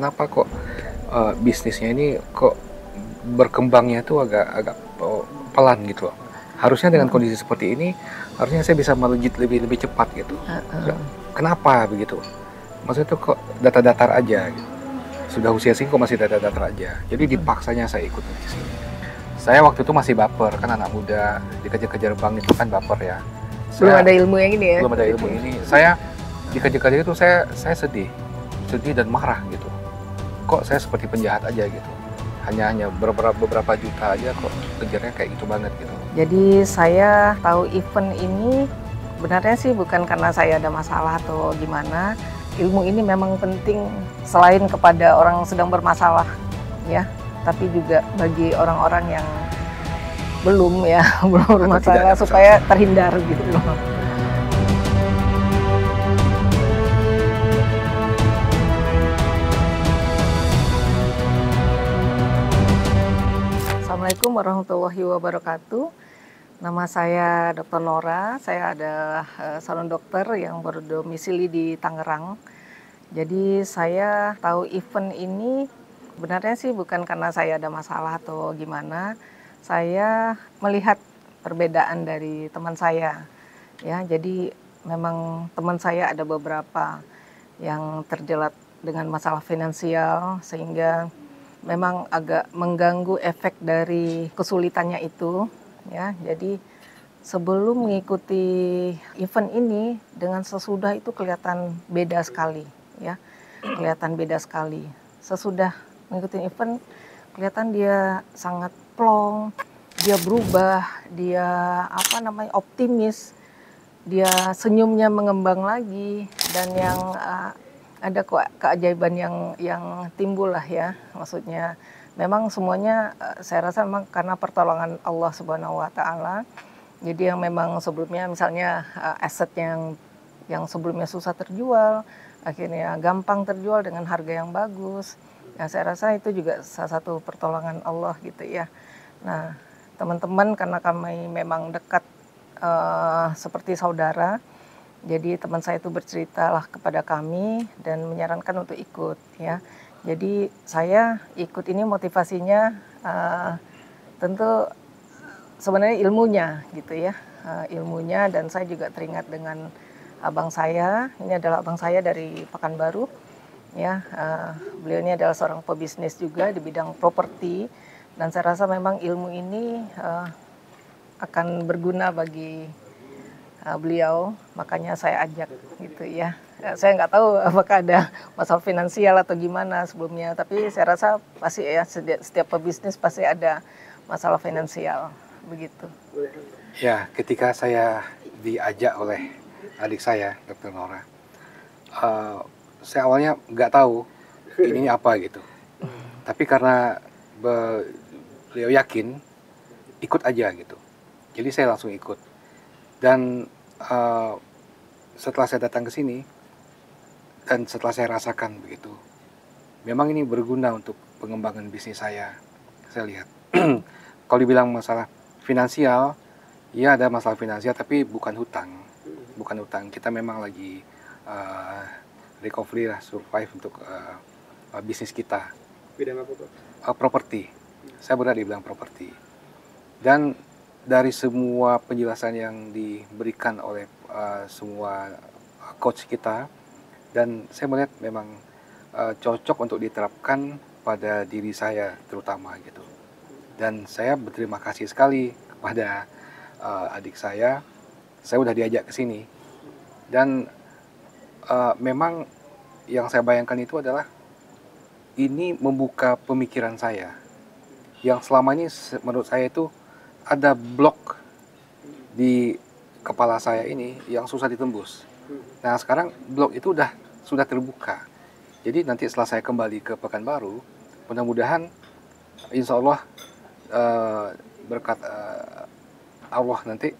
kenapa kok bisnisnya ini kok berkembangnya itu agak pelan gitu loh. Harusnya dengan kondisi seperti ini, harusnya saya bisa melejit lebih cepat gitu. Kenapa begitu? Maksudnya tuh kok datar-datar aja gitu. Sudah usia sini kok masih datar-datar aja. Jadi dipaksanya saya ikut di sini. Saya waktu itu masih baper, kan anak muda, dikejar-kejar bank itu kan baper ya. Belum ada ilmu yang ini ya? Belum ada ilmu ini. Saya dikejar-kejar itu saya sedih dan marah gitu. Kok saya seperti penjahat aja gitu. Hanya beberapa juta aja kok kejarnya kayak gitu banget gitu. Jadi saya tahu event ini sebenarnya sih bukan karena saya ada masalah atau gimana. Ilmu ini memang penting selain kepada orang sedang bermasalah ya, tapi juga bagi orang-orang yang belum ya, belum bermasalah supaya terhindar gitu loh. Assalamualaikum warahmatullahi wabarakatuh. Nama saya Dr. Nora, saya adalah salon dokter yang berdomisili di Tangerang. Jadi saya tahu event ini sebenarnya sih bukan karena saya ada masalah atau gimana. Saya melihat perbedaan dari teman saya. Ya, jadi memang teman saya ada beberapa yang terjerat dengan masalah finansial sehingga memang agak mengganggu efek dari kesulitannya itu. Ya, jadi sebelum mengikuti event ini dengan sesudah itu kelihatan beda sekali, ya, kelihatan beda sekali. Sesudah mengikuti event kelihatan dia sangat plong, dia berubah, dia optimis, dia senyumnya mengembang lagi dan yang ada keajaiban yang timbul lah ya, maksudnya. Memang semuanya saya rasa memang karena pertolongan Allah Subhanahu wa taala. Jadi yang memang sebelumnya misalnya aset yang sebelumnya susah terjual, akhirnya gampang terjual dengan harga yang bagus. Nah, saya rasa itu juga salah satu pertolongan Allah gitu ya. Nah, teman-teman karena kami memang dekat seperti saudara, jadi teman saya itu berceritalah kepada kami dan menyarankan untuk ikut ya. Jadi saya ikut ini motivasinya tentu sebenarnya ilmunya gitu ya, ilmunya, dan saya juga teringat dengan abang saya. Ini adalah abang saya dari Pekanbaru ya. Beliau ini adalah seorang pebisnis juga di bidang properti dan saya rasa memang ilmu ini akan berguna bagi beliau, makanya saya ajak gitu ya. Saya nggak tahu apakah ada masalah finansial atau gimana sebelumnya, tapi saya rasa pasti ya setiap pebisnis pasti ada masalah finansial begitu. Ya, ketika saya diajak oleh adik saya, Dr. Nora, saya awalnya nggak tahu ini apa gitu. Tapi karena beliau yakin, ikut aja gitu. Jadi saya langsung ikut. Dan setelah saya datang ke sini dan setelah saya rasakan begitu, memang ini berguna untuk pengembangan bisnis saya lihat. Kalau dibilang masalah finansial, ya ada masalah finansial, tapi bukan hutang. Kita memang lagi recovery lah, survive untuk bisnis kita. Bidang apa Pak? Properti. Saya berada di bidang properti. Dan dari semua penjelasan yang diberikan oleh semua coach kita, dan saya melihat memang cocok untuk diterapkan pada diri saya terutama gitu. Dan saya berterima kasih sekali kepada adik saya udah diajak ke sini. Dan memang yang saya bayangkan itu adalah ini membuka pemikiran saya. Yang selama ini menurut saya itu ada blok di kepala saya ini yang susah ditembus. Nah, sekarang blok itu sudah terbuka. Jadi nanti setelah saya kembali ke Pekanbaru, mudah-mudahan insya Allah berkat Allah nanti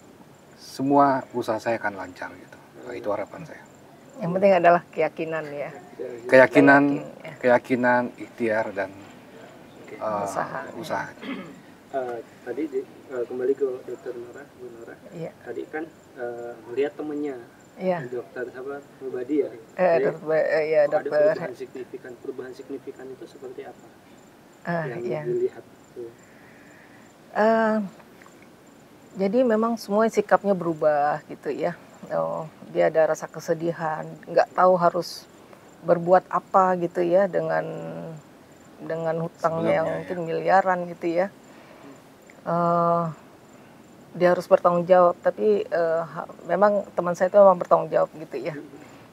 semua usaha saya akan lancar gitu. Nah, itu harapan saya. Yang penting adalah keyakinan ya. Keyakinan, ikhtiar, dan usaha. Tadi kembali ke Dr. Nora, Bu Nora. Iya. Tadi kan melihat temennya Iya. dokter apa pribadi ya. Ya Ada dokter. perubahan signifikan itu seperti apa yang Iya. dilihat tuh? Eh, jadi memang semua sikapnya berubah gitu ya. Oh, dia ada rasa kesedihan, nggak tahu harus berbuat apa gitu ya dengan hutang Sebelumnya yang ya. mungkin miliaran gitu ya. Eh, dia harus bertanggung jawab, tapi memang teman saya itu memang bertanggung jawab gitu ya.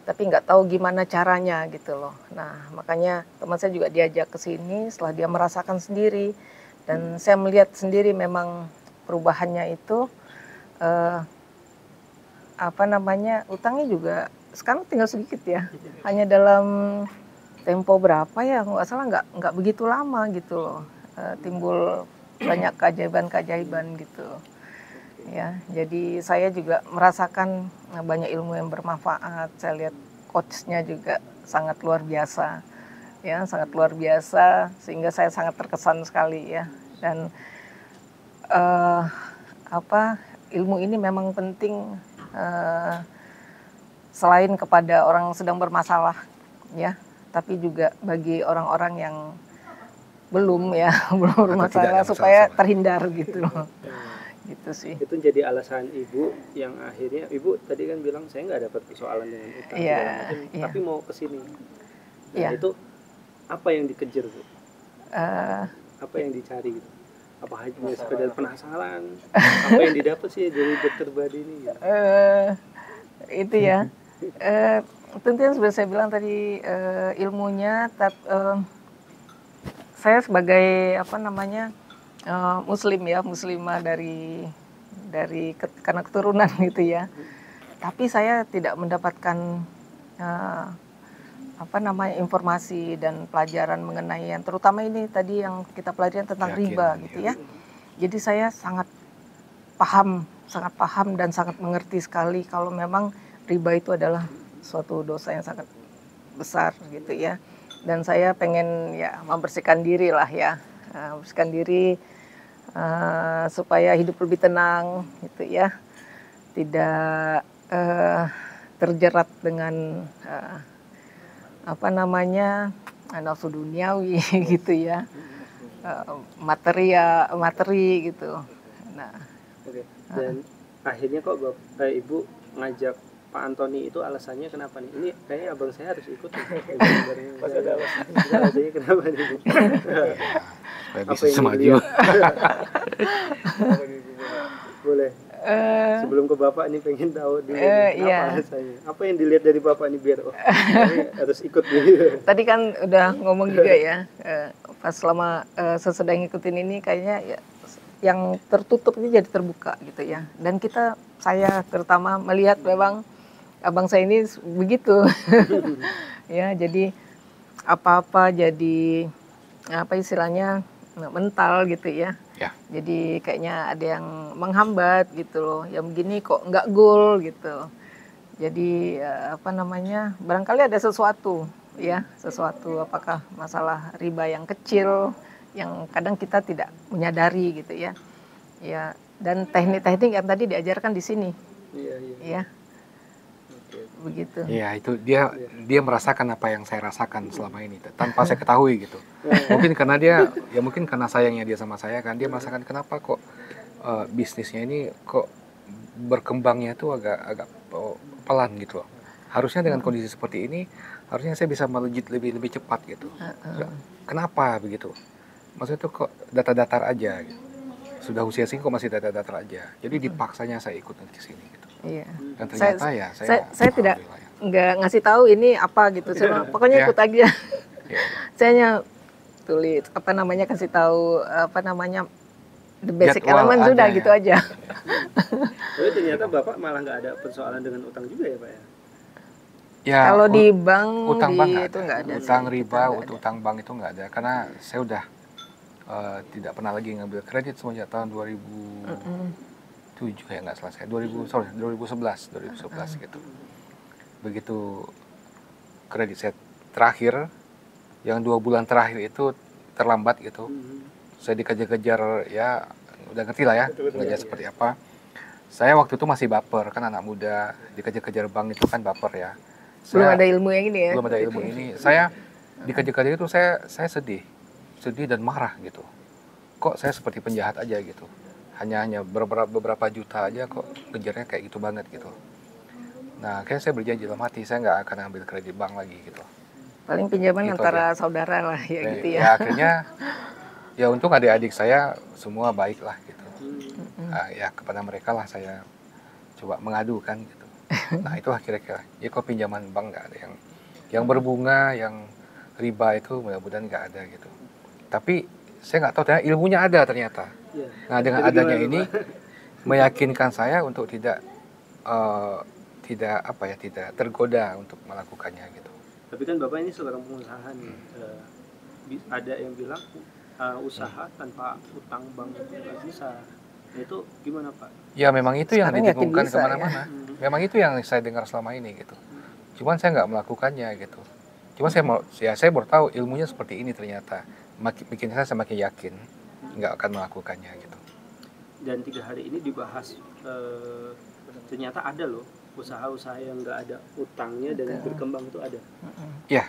Tapi nggak tahu gimana caranya gitu loh. Nah makanya teman saya juga diajak ke sini setelah dia merasakan sendiri dan saya melihat sendiri memang perubahannya itu apa namanya utangnya juga sekarang tinggal sedikit ya. Hanya dalam tempo berapa ya nggak salah nggak begitu lama gitu loh timbul banyak keajaiban-keajaiban gitu. Ya, jadi saya juga merasakan banyak ilmu yang bermanfaat. Saya lihat coachnya juga sangat luar biasa, ya sangat luar biasa sehingga saya sangat terkesan sekali ya. Dan apa ilmu ini memang penting selain kepada orang yang sedang bermasalah, ya, tapi juga bagi orang-orang yang belum ya belum bermasalah supaya terhindar gitu loh. Gitu sih. Itu jadi alasan ibu yang akhirnya ibu tadi kan bilang saya nggak dapat persoalan dengan utang segala macam, tapi mau ke sini. Nah itu apa yang dikejar bu? Apa yang dicari gitu? Apa hanya sekedar penasaran? Apa yang didapat sih dari dokter Badi ini? Gitu? Itu ya. Tentunya seperti saya bilang tadi ilmunya, saya sebagai apa namanya Muslim ya, muslimah dari karena keturunan gitu ya. Tapi saya tidak mendapatkan apa namanya informasi dan pelajaran mengenai yang terutama ini tadi yang kita pelajari tentang riba gitu ya. Jadi saya sangat paham dan sangat mengerti sekali kalau memang riba itu adalah suatu dosa yang sangat besar gitu ya. Dan saya pengen ya membersihkan diri lah ya, membersihkan diri supaya hidup lebih tenang gitu ya, tidak terjerat dengan apa namanya nafsu duniawi gitu ya, materi gitu. Nah, dan akhirnya kok ibu ngajak Pak Antoni itu alasannya kenapa nih? Ini kayaknya abang saya harus ikut. Pas ada alasannya kenapa nih? Supaya bisa maju. Boleh. Sebelum ke bapak nih pengen tahu dulu kenapa alasannya. Apa yang dilihat dari bapak nih biar harus ikut gitu. Tadi kan udah ngomong juga ya. Pas selama saya sedang ngikutin ini kayaknya ya, yang tertutup ini jadi terbuka gitu ya. Dan saya terutama melihat memang abang saya ini begitu. Ya, jadi apa-apa jadi apa istilahnya mental gitu ya. Jadi kayaknya ada yang menghambat gitu loh. Yang begini kok nggak goal gitu. Jadi apa namanya? Barangkali ada sesuatu ya, sesuatu apakah masalah riba yang kecil yang kadang kita tidak menyadari gitu ya. Ya, dan teknik-teknik yang tadi diajarkan di sini. Iya. Begitu. Iya, itu dia merasakan apa yang saya rasakan selama ini tanpa saya ketahui gitu. Mungkin karena sayangnya dia sama saya kan, dia merasakan kenapa kok bisnisnya ini kok berkembangnya itu agak pelan gitu loh. Harusnya dengan kondisi seperti ini harusnya saya bisa melejit lebih cepat gitu. Kenapa begitu? Maksudnya itu kok datar-datar aja gitu. Sudah usia sini kok masih datar-datar aja. Jadi dipaksanya saya ikut ke sini gitu. Iya. Dan ternyata saya tidak nggak ngasih tahu ini apa gitu. Pokoknya ikut aja. Saya hanya tulis apa namanya kasih tahu apa namanya the basic element sudah gitu aja. Tapi ternyata bapak malah nggak ada persoalan dengan utang juga ya pak ya? Ya, kalau di bank itu nggak ada. Utang riba, utang bank itu nggak ada. Karena saya udah tidak pernah lagi ngambil kredit semenjak tahun 2007 ya nggak salah saya. 2011 gitu. Begitu kredit saya terakhir, yang 2 bulan terakhir itu terlambat gitu. Saya dikejar-kejar ya, udah ngerti lah ya, ngejar seperti apa. Saya waktu itu masih baper, kan anak muda, dikejar-kejar bank itu kan baper ya. Belum ada ilmu yang ini ya? Belum ada ilmu ini. Saya dikejar-kejar itu saya sedih dan marah gitu. Kok saya seperti penjahat aja gitu. Hanya beberapa juta aja kok kejarnya kayak gitu banget gitu. Nah, kayak saya berjanji dalam hati saya nggak akan ambil kredit bank lagi gitu. Paling pinjaman gitu antara aja. saudara lah ya gitu ya. Ya akhirnya ya untung adik-adik saya semua baik lah gitu. Ya kepada mereka lah saya coba mengadukan gitu. Nah itu kira-kira ya kok pinjaman bank nggak ada yang berbunga, yang riba itu mudah-mudahan nggak ada gitu. Tapi saya nggak tahu ternyata ilmunya ada ternyata. Nah dengan adanya ini meyakinkan saya untuk tidak tergoda untuk melakukannya gitu. Tapi kan Bapak ini seorang pengusaha nih. Ada yang bilang usaha tanpa utang bank itu nggak bisa. Nah, itu gimana Pak? Ya memang itu yang Sekarang didengungkan bisa, kemana-mana. Memang itu yang saya dengar selama ini gitu. Cuman saya nggak melakukannya gitu. Cuma saya baru tahu ilmunya seperti ini ternyata. Bikin saya semakin yakin nggak akan melakukannya gitu. Dan 3 hari ini dibahas ternyata ada loh usaha-usaha yang nggak ada utangnya dan berkembang itu ada. Ya.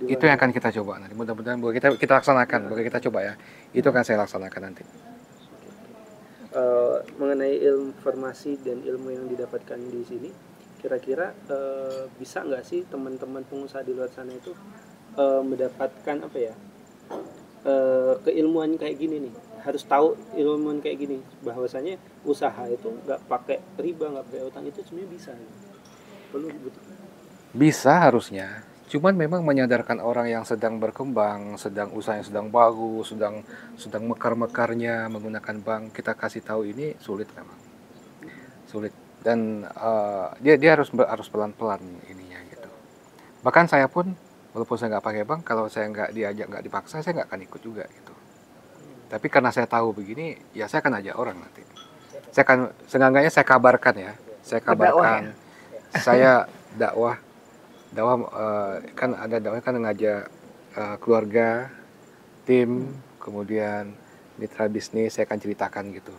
Itu yang akan kita coba nanti. Mudah-mudahan kita laksanakan, kita coba ya. Itu akan saya laksanakan nanti. Mengenai informasi dan ilmu yang didapatkan di sini, kira-kira bisa nggak sih teman-teman pengusaha di luar sana itu mendapatkan keilmuan kayak gini nih, harus tahu ilmuwan kayak gini, bahwasanya usaha itu nggak pakai riba, nggak pakai utang, itu sebenarnya bisa, perlu betul. Bisa harusnya, cuman memang menyadarkan orang yang sedang berkembang, sedang usahanya sedang bagus, sedang mekar-mekarnya menggunakan bank, kita kasih tahu ini sulit memang, sulit. Dan dia harus pelan-pelan ininya gitu. Bahkan saya pun walaupun saya nggak pakai bank, kalau saya nggak diajak, nggak dipaksa, saya nggak akan ikut juga gitu. Tapi karena saya tahu begini, ya saya akan ajak orang nanti. Saya akan, seenggaknya saya kabarkan ya. Saya kabarkan, saya dakwah kan ada dakwah kan ngajak keluarga, tim, kemudian mitra bisnis, saya akan ceritakan gitu.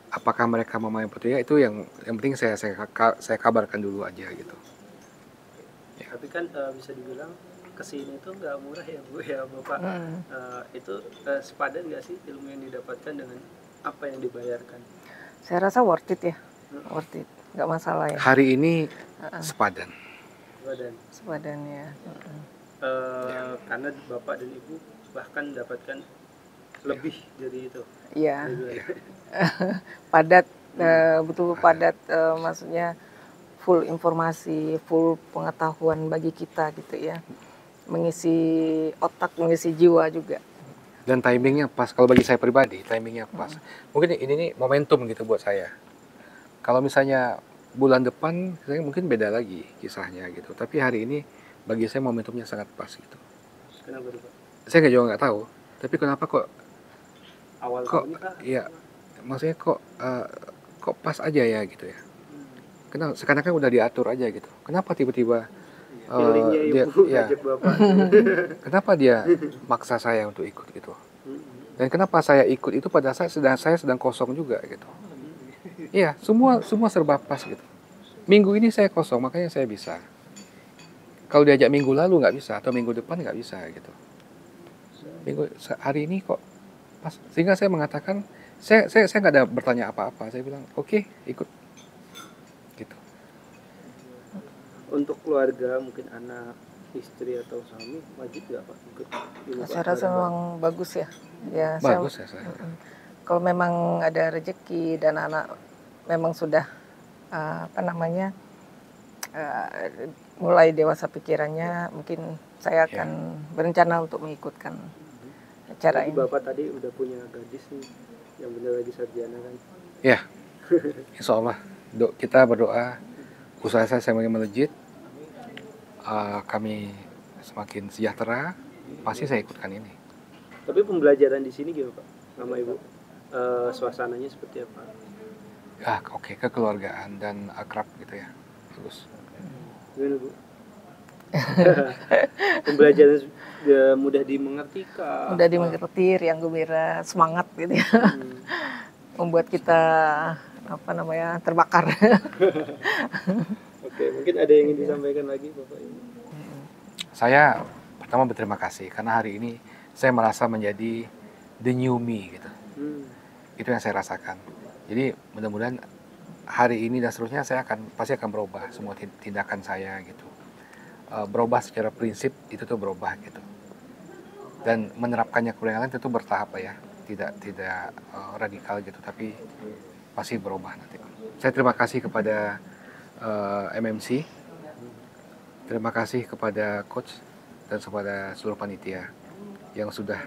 Apakah mereka mau main ya itu yang penting saya kabarkan dulu aja gitu. Ya. Tapi kan bisa dibilang kesini itu nggak murah ya Bu ya Bapak. Itu sepadan nggak sih ilmu yang didapatkan dengan apa yang dibayarkan? Saya rasa worth it ya, worth it, nggak masalah ya. Hari ini sepadan. Sepadan ya. Karena Bapak dan Ibu bahkan dapatkan lebih dari itu. Iya. Padat, betul padat, maksudnya full informasi, full pengetahuan bagi kita gitu ya. Mengisi otak, mengisi jiwa juga. Dan timingnya pas, kalau bagi saya pribadi, timingnya pas. Mungkin ini nih momentum gitu buat saya. Kalau misalnya bulan depan, saya mungkin beda lagi kisahnya gitu. Tapi hari ini bagi saya momentumnya sangat pas gitu. Kenapa Pak? Saya juga nggak tahu. Tapi kenapa kok awal tahun kah? Iya, maksudnya kok pas aja ya gitu ya. Kenapa? Sekarang kan udah diatur aja gitu. Kenapa tiba-tiba kenapa dia maksa saya untuk ikut gitu? Dan kenapa saya ikut itu pada saat saya sedang kosong juga gitu. Iya, semua serba pas gitu. Minggu ini saya kosong, makanya saya bisa. Kalau diajak minggu lalu nggak bisa, atau minggu depan nggak bisa gitu. Hari ini kok pas, sehingga saya mengatakan saya nggak ada bertanya apa-apa. Saya bilang oke, ikut gitu. Untuk keluarga, mungkin anak, istri atau suami, wajib nggak Pak ikut? Saya rasa memang bagus ya. Ya, bagus ya saya. Kalau memang ada rezeki dan anak memang sudah mulai dewasa pikirannya, mungkin saya akan berencana untuk mengikutkan acara ini. Bapak tadi udah punya gadis nih yang benar lagi sarjana kan? Ya, insya Allah. Kita berdoa usaha saya semakin melejit, kami semakin sejahtera, pasti saya ikutkan ini. Tapi pembelajaran di sini gimana Pak sama Ibu? Suasananya seperti apa? Oke, kekeluargaan dan akrab gitu ya, bagus. Gimana Bu? Pembelajaran mudah dimengerti kah? Mudah dimengerti, riang gembira, semangat gitu ya. Membuat kita apa namanya, terbakar. Oke, mungkin ada yang ingin disampaikan lagi Bapak Ibu? Saya pertama berterima kasih karena hari ini saya merasa menjadi the new me gitu. Itu yang saya rasakan. Jadi mudah-mudahan hari ini dan seterusnya saya pasti akan berubah semua tindakan saya gitu. Berubah secara prinsip itu tuh berubah gitu. Dan menerapkannya ke yang lain tentu bertahap ya. Tidak radikal gitu, tapi pasti berubah nanti. Saya terima kasih kepada MMC. Terima kasih kepada coach dan kepada seluruh panitia yang sudah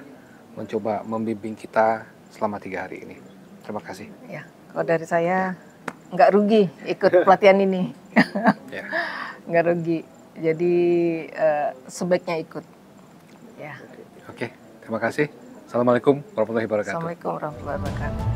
mencoba membimbing kita selama 3 hari ini. Terima kasih. Ya, kalau dari saya nggak rugi ikut pelatihan ini. Ya. Nggak rugi. Jadi sebaiknya ikut. Ya. Oke, terima kasih. Assalamualaikum warahmatullahi wabarakatuh. Assalamualaikum warahmatullahi wabarakatuh.